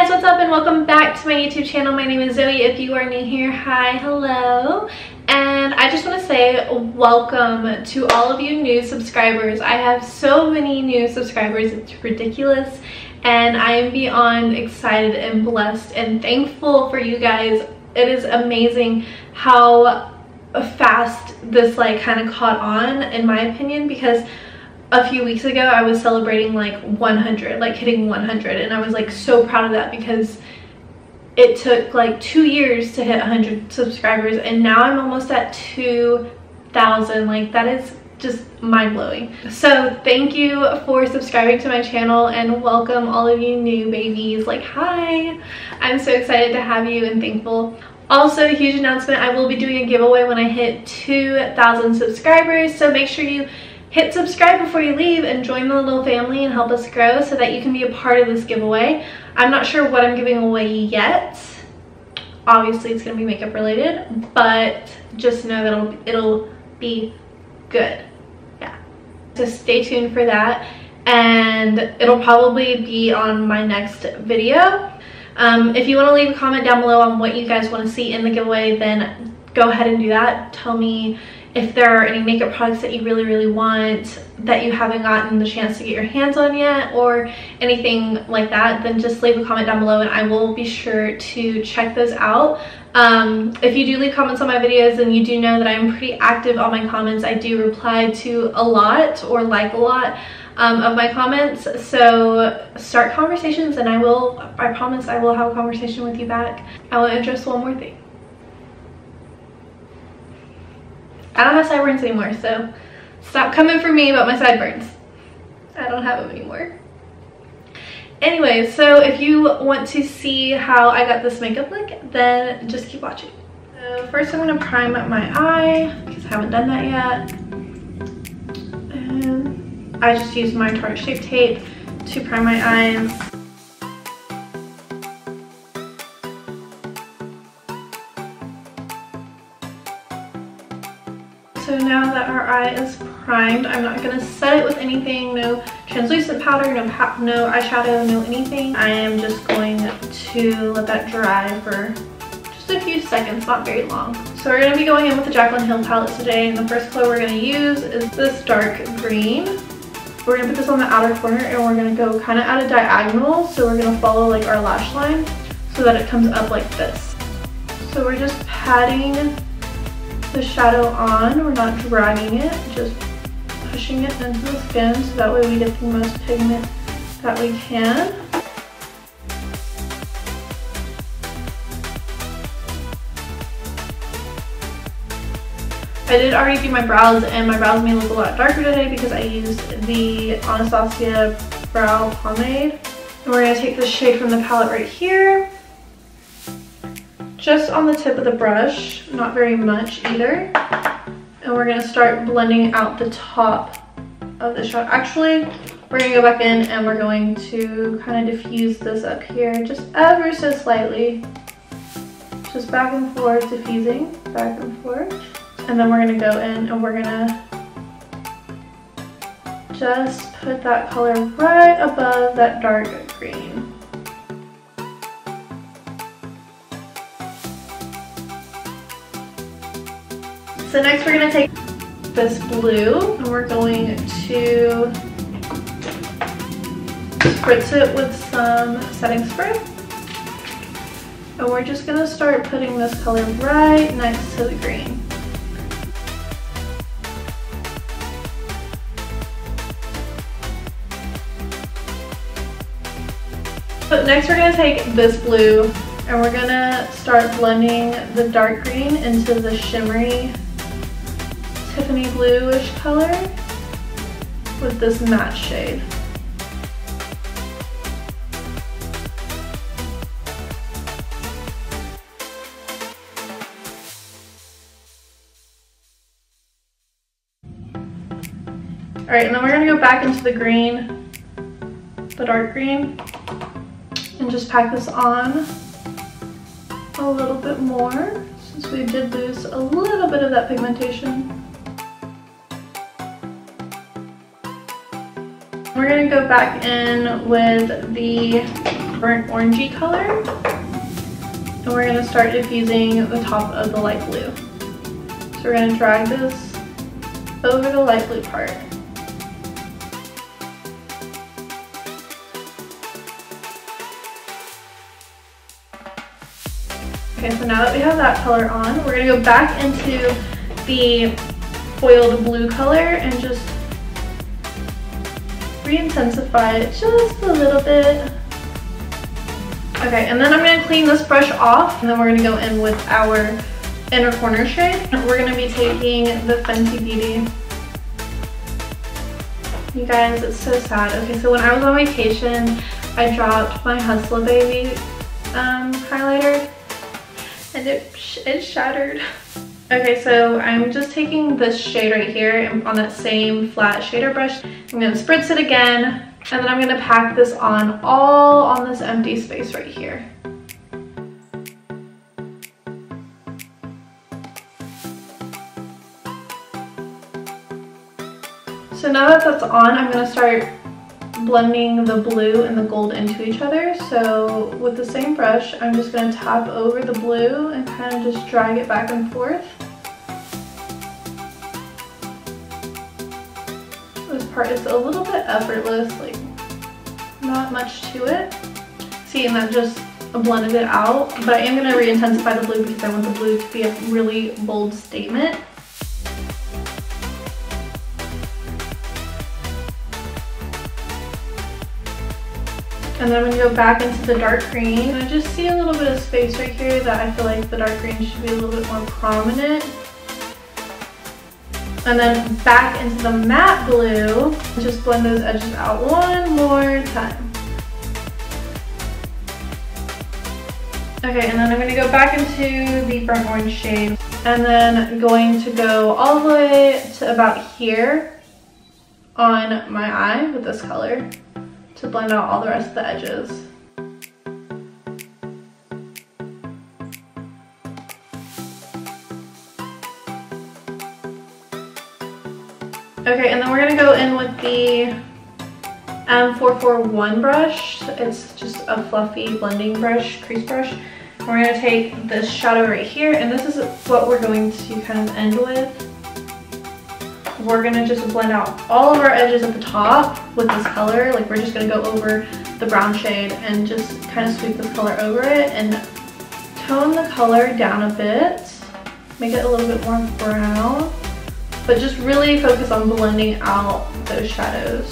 guys, what's up and welcome back to my YouTube channel. My name is Zoe. If you are new here, hi, hello. And I just want to say welcome to all of you new subscribers. I have so many new subscribers, it's ridiculous. And I am beyond excited and blessed and thankful for you guys. It is amazing how fast this kind of caught on, in my opinion, because a few weeks ago I was celebrating 100, hitting 100, and I was so proud of that because it took 2 years to hit 100 subscribers, and now I'm almost at 2,000. That is just mind-blowing. So thank you for subscribing to my channel and welcome all of you new babies. Hi, I'm so excited to have you and thankful. Also, a huge announcement, I will be doing a giveaway when I hit 2,000 subscribers, so make sure you hit subscribe before you leave and join the little family and help us grow so that you can be a part of this giveaway. I'm not sure what I'm giving away yet. Obviously it's going to be makeup related, but just know that it'll be good. Yeah, so stay tuned for that, and it'll probably be on my next video. If you want to leave a comment down below on what you guys want to see in the giveaway, then go ahead and do that. Tell me if there are any makeup products that you really want that you haven't gotten the chance to get your hands on yet, or anything like that, then just leave a comment down below and I will be sure to check those out. If you do leave comments on my videos, then you do know that I'm pretty active on my comments. I do reply to a lot, or a lot of my comments, so start conversations and I promise I will have a conversation with you back. I will address one more thing. I don't have sideburns anymore, so stop coming for me about my sideburns. I don't have them anymore. Anyway, so if you want to see how I got this makeup look, then just keep watching. So first I'm going to prime my eye, because I haven't done that yet. And I just used my Tarte Shape Tape to prime my eyes. So now that our eye is primed, I'm not going to set it with anything, no translucent powder, no eyeshadow, no anything. I am just going to let that dry for just a few seconds, not very long. So we're going to be going in with the Jaclyn Hill palette today, and the first color we're going to use is this dark green. We're going to put this on the outer corner and we're going to go kind of at a diagonal, so we're going to follow our lash line so that it comes up like this. So we're just patting the shadow on, we're not dragging it, just pushing it into the skin so that way we get the most pigment that we can. I did already do my brows, and my brows may look a lot darker today because I used the Anastasia brow pomade. And we're going to take this shade from the palette right here, just on the tip of the brush, not very much either, and we're going to start blending out the top of the shadow. Actually, we're going to go back in and we're going to kind of diffuse this up here just ever so slightly, just back and forth, diffusing back and forth, and then we're going to go in and we're going to just put that color right above that dark green. So next we're going to take this blue and we're going to spritz it with some setting spray. And we're just going to start putting this color right next to the green. So next we're going to take this blue and we're going to start blending the dark green into the shimmery Tiffany bluish color with this matte shade. Alright, and then we're going to go back into the green, the dark green, and just pack this on a little bit more since we did lose a little bit of that pigmentation. We're going to go back in with the burnt orangey color. And we're going to start diffusing the top of the light blue. So we're going to drag this over the light blue part. Okay, so now that we have that color on, we're going to go back into the foiled blue color and just re-intensify it just a little bit. Okay, and then I'm going to clean this brush off, and then we're going to go in with our inner corner shade. We're going to be taking the Fenty Beauty. You guys, it's so sad. Okay, so when I was on vacation, I dropped my Hustler Baby highlighter, and it shattered. Okay, so I'm just taking this shade right here on that same flat shader brush. I'm going to spritz it again, and then I'm going to pack this on all on this empty space right here. So now that that's on, I'm going to start blending the blue and the gold into each other. So with the same brush, I'm just going to tap over the blue and kind of just drag it back and forth. This part is a little bit effortless, like not much to it. See, and that just blended it out, but I am going to re-intensify the blue because I want the blue to be a really bold statement. And then I'm going to go back into the dark green. And I just see a little bit of space right here that I feel like the dark green should be a little bit more prominent. And then back into the matte blue. Just blend those edges out one more time. Okay, and then I'm going to go back into the burnt orange shade. And then going to go all the way to about here on my eye with this color, to blend out all the rest of the edges. Okay, and then we're gonna go in with the M441 brush. It's just a fluffy blending brush, crease brush. And we're gonna take this shadow right here, and this is what we're going to kind of end with. We're gonna just blend out all of our edges at the top with this color. Like, we're just gonna go over the brown shade and just kind of sweep this color over it and tone the color down a bit. Make it a little bit more brown, but just really focus on blending out those shadows.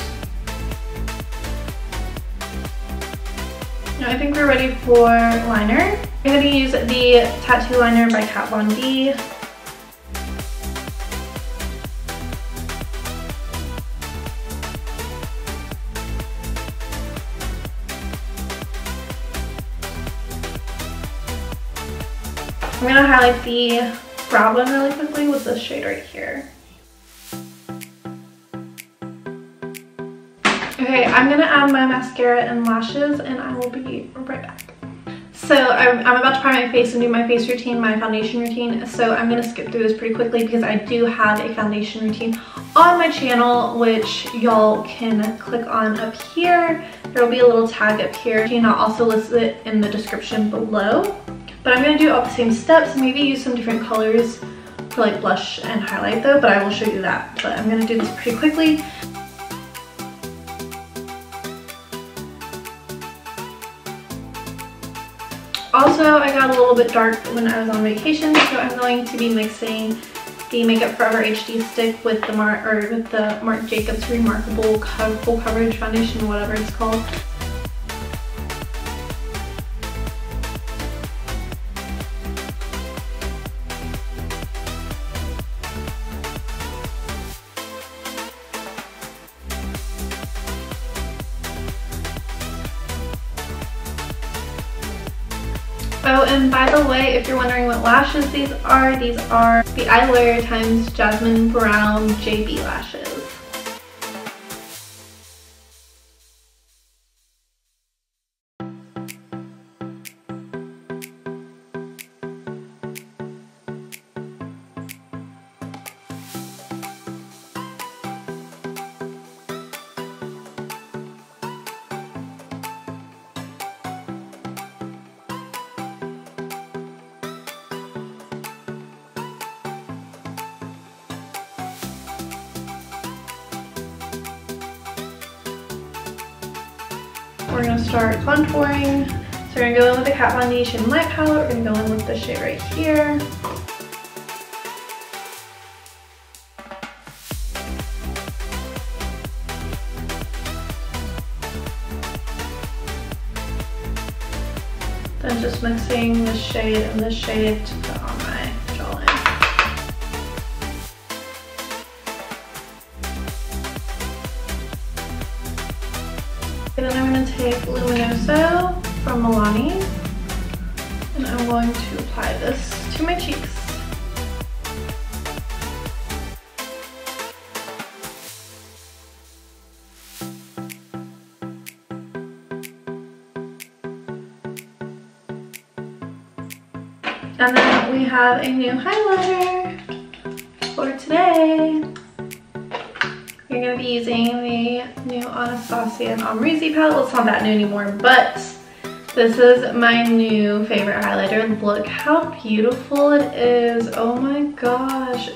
Now I think we're ready for liner. I'm gonna use the Tattoo Liner by Kat Von D. I'm going to highlight the brow bone really quickly with this shade right here. Okay, I'm going to add my mascara and lashes, and I will be right back. So I'm about to prime my face and do my face routine, my foundation routine. So I'm going to skip through this pretty quickly because I do have a foundation routine on my channel, which y'all can click on up here. There will be a little tag up here. I'll also list it in the description below. But I'm going to do all the same steps, maybe use some different colors for like blush and highlight though, but I will show you that. But I'm going to do this pretty quickly. Also, I got a little bit dark when I was on vacation, so I'm going to be mixing the MakeupForever HD stick with the Marc Jacobs Remarkable Full Coverage Foundation, whatever it's called. Oh, and by the way, if you're wondering what lashes these are the Eylure times Jasmine Brown JB lashes. we're gonna start contouring. So we're gonna go in with the Kat Foundation Light Palette. We're gonna go in with the shade right here. Then just mixing the shade and the shade to put on my jawline. And then I'm going to take Luminoso from Milani, and I'm going to apply this to my cheeks. And then we have a new highlighter for today. You're going to be using the new Anastasia and Amrezy palette. Well, it's not that new anymore, but this is my new favorite highlighter. Look how beautiful it is. Oh my gosh.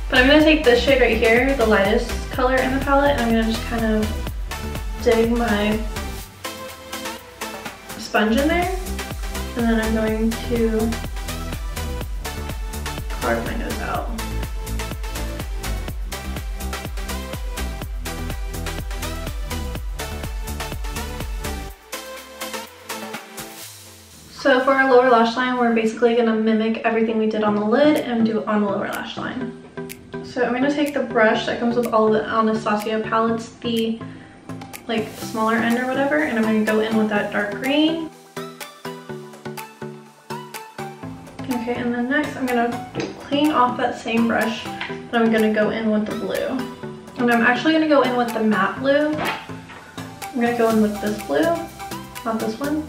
But I'm going to take this shade right here, the lightest color in the palette, and I'm going to just kind of dig my sponge in there. And then I'm going to carve my nose out. So for our lower lash line, we're basically going to mimic everything we did on the lid and do it on the lower lash line. So I'm going to take the brush that comes with all of the Anastasia palettes, the like smaller end or whatever, and I'm going to go in with that dark green. Okay, and then next I'm going to clean off that same brush, but I'm going to go in with the blue. And I'm actually going to go in with the matte blue. I'm going to go in with this blue, not this one.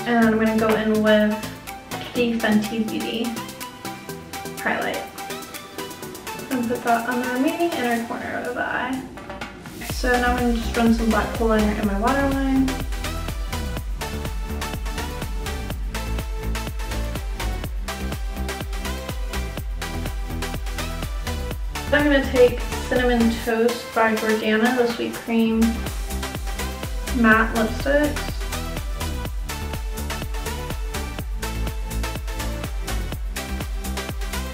And I'm going to go in with the Fenty Beauty highlight and put that on the remaining inner corner of the eye. So now I'm going to just run some black kohl liner in my waterline. I'm going to take Cinnamon Toast by Jordana, the Sweet Cream matte lipstick.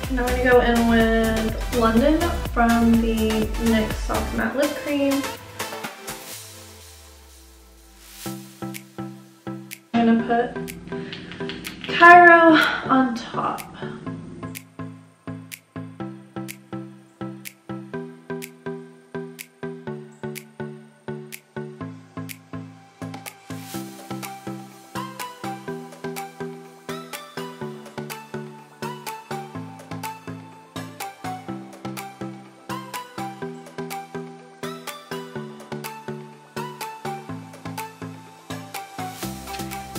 And I'm going to go in with London from the NYX Soft Matte Lip Cream. I'm going to put Cairo on top.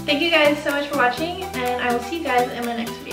Thank you guys so much for watching, and I will see you guys in my next video.